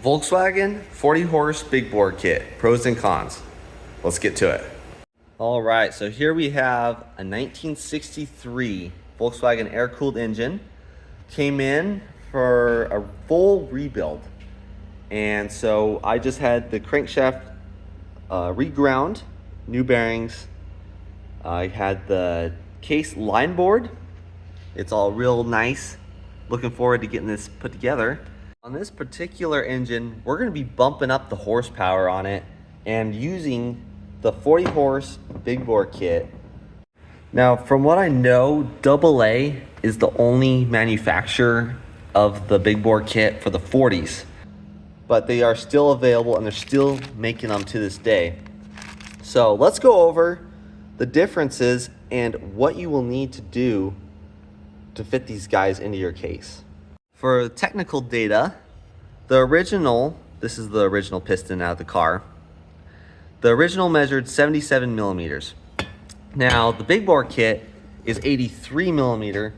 Volkswagen 40 horse big bore kit, pros and cons. Let's get to it. All right, so here we have a 1963 Volkswagen air-cooled engine. Came in for a full rebuild. And so I just had the crankshaft reground, new bearings. I had the case line board. It's all real nice. Looking forward to getting this put together. On this particular engine, we're going to be bumping up the horsepower on it and using the 40 horse big bore kit. Now, from what I know, AA is the only manufacturer of the big bore kit for the 40s, but they are still available and they're still making them to this day. So let's go over the differences and what you will need to do to fit these guys into your case. For technical data, this is the original piston out of the car. The original measured 77 millimeters. Now, the big bore kit is 83 millimeter.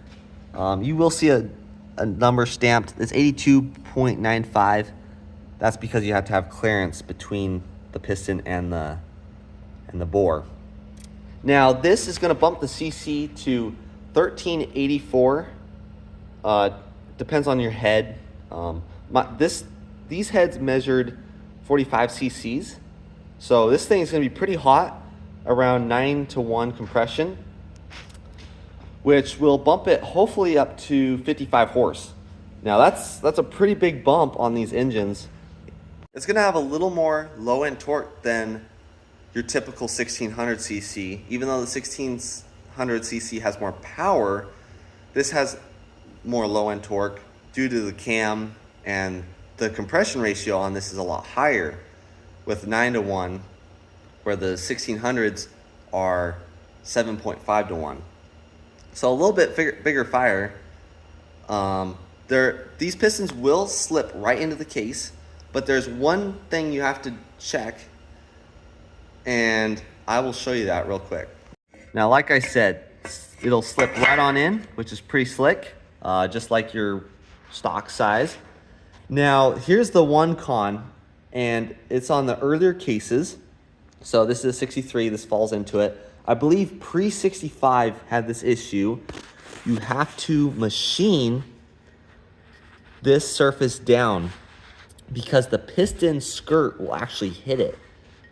You will see a number stamped. It's 82.95. That's because you have to have clearance between the piston and the bore. Now, this is going to bump the CC to 1384. Depends on your head. These heads measured 45 cc's. So this thing is going to be pretty hot, around 9-to-1 compression, which will bump it hopefully up to 55 horse. Now that's a pretty big bump on these engines. It's going to have a little more low-end torque than your typical 1600 cc. Even though the 1600 cc has more power, this has more low-end torque due to the cam, and the compression ratio on this is a lot higher with 9-to-1, where the 1600s are 7.5-to-1. So a little bit bigger fire. These pistons will slip right into the case, but there's one thing you have to check, and I will show you that real quick. Now, like I said, it'll slip right on in, which is pretty slick. Just like your stock size. Now, here's the one con, and it's on the earlier cases. So this is a 63, this falls into it. I believe pre-65 had this issue. You have to machine this surface down because the piston skirt will actually hit it,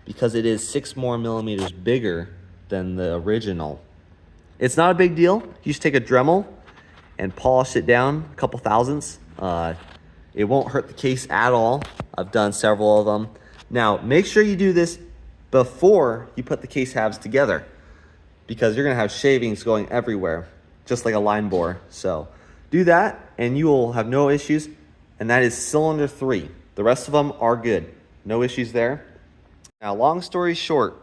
because it is 6 more millimeters bigger than the original. It's not a big deal. You just take a Dremel and polish it down a couple thousandths. It won't hurt the case at all. I've done several of them. Now, make sure you do this before you put the case halves together, because you're gonna have shavings going everywhere, just like a line bore. So do that and you will have no issues. And that is cylinder 3. The rest of them are good. No issues there. Now, long story short,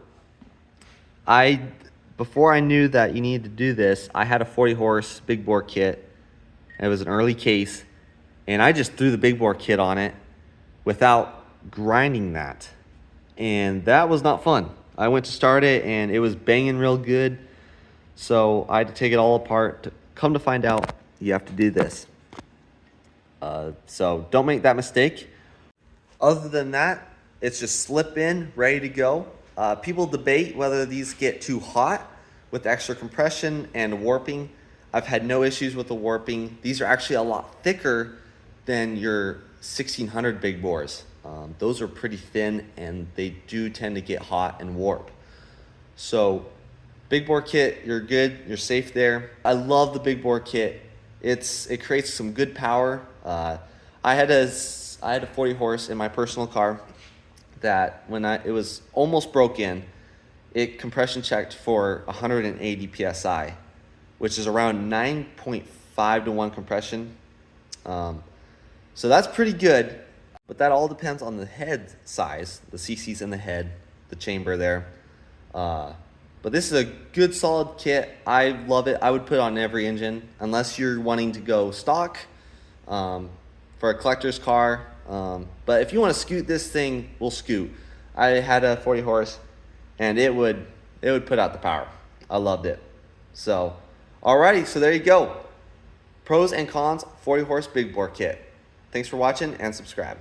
before I knew that you needed to do this, I had a 40 horse big bore kit. It was an early case, and I just threw the big bore kit on it without grinding that. And that was not fun. I went to start it and it was banging real good. So I had to take it all apart. Come to find out, you have to do this. So don't make that mistake. Other than that, it's just slip in, ready to go. People debate whether these get too hot with extra compression and warping. I've had no issues with the warping. These are actually a lot thicker than your 1600 big bores. Those are pretty thin and they do tend to get hot and warp. So big bore kit, you're good, you're safe there. I love the big bore kit. It creates some good power. I had a 40 horse in my personal car that when it was almost broken, it compression checked for 180 psi, which is around 9.5-to-1 compression. So that's pretty good, but that all depends on the head size, the cc's in the head, the chamber there. But this is a good solid kit. I love it. I would put it on every engine, unless you're wanting to go stock for a collector's car. But if you want to scoot this thing, we'll scoot. I had a 40 horse and it would put out the power. I loved it. So, alrighty, so there you go. Pros and cons, 40 horse big bore kit. Thanks for watching and subscribe.